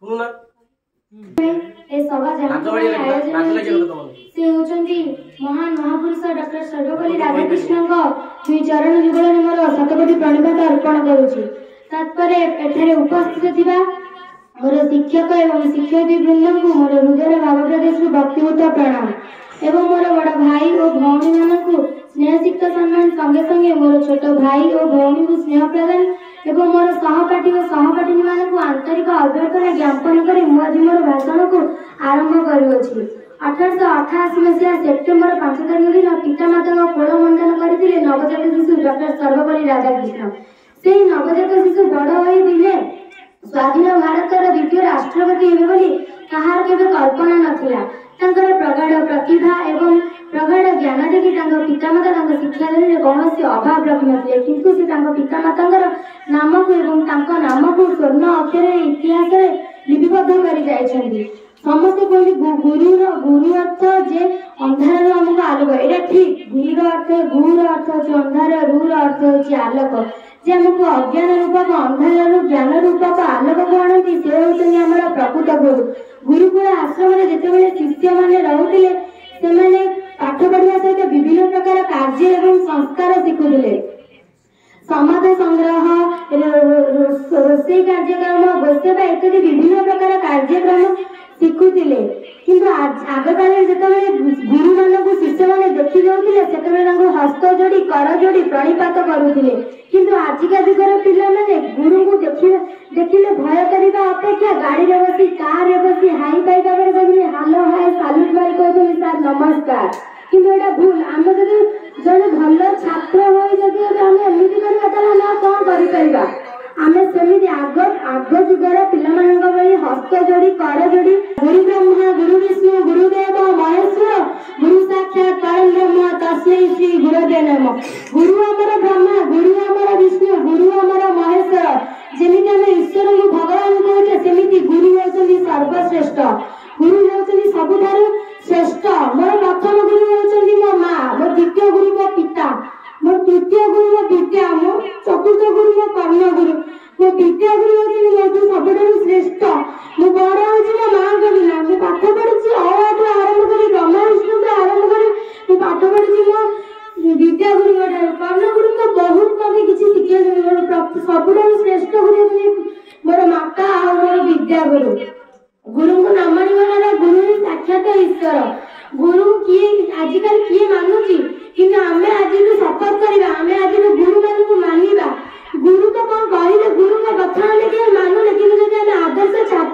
सुनुना ए सभा से होचंती महान महापुरुष डॉक्टर सर्वपल्ली राधाकृष्ण दुई चरण जुगल मोर शतकोटी प्रणिपात अर्पण करुछि। तत्परे एठारे उपस्थित थिबा मोर शिक्षक एवं शिक्षयित्री वृंद को मोर हृदय भाव प्रदेश भक्तिपूत प्रणाम एवं मोर बड़ भाई और भौणी मानक स्नेहसिक्त सम्मान संगे संगे मोर छोट भाई और भौणी को स्नेह प्रदान एवं मोर सहपाठी और सहपाठी मानक आंतरिक अभ्यर्थना ज्ञापन कर आज मोर भाषण को आरंभ करुछि। 1888 मसीहा सेप्टेम्बर 5 तारिख दिन पितामाता कोल मंडन करथिले नवजात शिशु डॉक्टर सर्वपल्ली राधाकृष्ण। से नवजात शिशु बड़ होई दिले स्वाधीन भारतर द्वितीय राष्ट्रपति हेबे बोली कहार केबे कल्पना नथिला। तांकर प्रगाढ़ प्रतिभा एवं प्रगाढ़ ज्ञान देखि पितामाता शिक्षा देने कौन अभाव रखी नथिले, किंतु से पितामातांकर नाम को एवं नाम को स्वर्ण अक्षर इतिहास लिपिबद्ध कर जाइछन्ति। समस्त कहते गुरु अर्थ जे अंधार आमको आलोक, एटा ठीक। गुरुर अर्थ गुर अर्थ होछि अंधार, रूर अर्थ होछि आलोक। जे हमको अज्ञान रूपक अंधार ज्ञान रूपक आलोक को आणती से होछन्ति हमर प्रकृत गुरु। गुरुकुल आश्रम रे जेतेबेले शिष्य माने रहुतिले सेमाने पाठ पढ़िया सहित विभिन्न प्रकार कार्य एवं संस्कार शिखुतिले। समाज संग्रह, रोषेई कार्यक्रम, गोसेवा इत्यादि विभिन्न प्रकार कार्यक्रम शिखुतिले। किंतु आग काल जेतेबेले गुरु मानक शिष्य माने देखि जाउतिले सेतेबेले तांको हस्त जोड़ी कर जोड़ी प्रणिपात करुतिले। किंतु आजिका जुगर पिला माने गुरु को देखिले भय करिबा अपेक्षा गाड़ी रे बसी कार रे बसी हाई फाई भाबरे कहले हेलो हाय साल्यूट मारी कहले सर नमस्कार। किंतु एटा भूल। हम जदि जने भल छात्र होई जदि हम एमिति करबा ताला ना कोन करि परिबा। आमे सेमिति आग जुगर पिला मानक भई हस्त जोड़ी कर जोड़ी गुरु ब्रह्मा गुरु विष्णु गुरुदेव महेश्वर गुरु साक्षात परम ब्रह्म तस्मै श्री गुरुदेव नमः। गुरु हमर ब्रह्मा, गुरु हमर विष्णु, गुरु हमर महेश्वर। जेमिति हम ईश्वर को भगवान कहते सेमिति गुरु होचंती सर्वश्रेष्ठ। गुरु होचंती सबुठारु श्रेष्ठ। मोर प्रथम गुरु होचंती मो मां, मोर द्वितीय गुरु मो पिता, मोर तृतीय गुरु मो विद्या, मोर चतुर्थ गुरु मो कर्म गुरु, मो तृतीय गुरु होचंती मोठु सबुठारु श्रेष्ठ। मो बड़ होची मो मां को बिना मो पाठ पढ़िछि अठु आरंभ करी ब्रह्मा विष्णु को आरंभ करी मो पाठ पढ़िछि मो विद्या गुरु गोटे कर्ण गुरु तो बहुत मते किछि शिक्षा सबुठारु श्रेष्ठ गुरु मोर माता और मोर विद्या गुरु। गुरु को न मानिबाला गुरु ही साक्षात ईश्वर। गुरु किए आजिकल किए मानुची, किंतु आमे आज शपथ करबा, आमे आज गुरु मान को मानिबा। गुरु तो कौन कहले गुरु का कथा हम किए मानु, लेकिन जदि आदर्श छात्र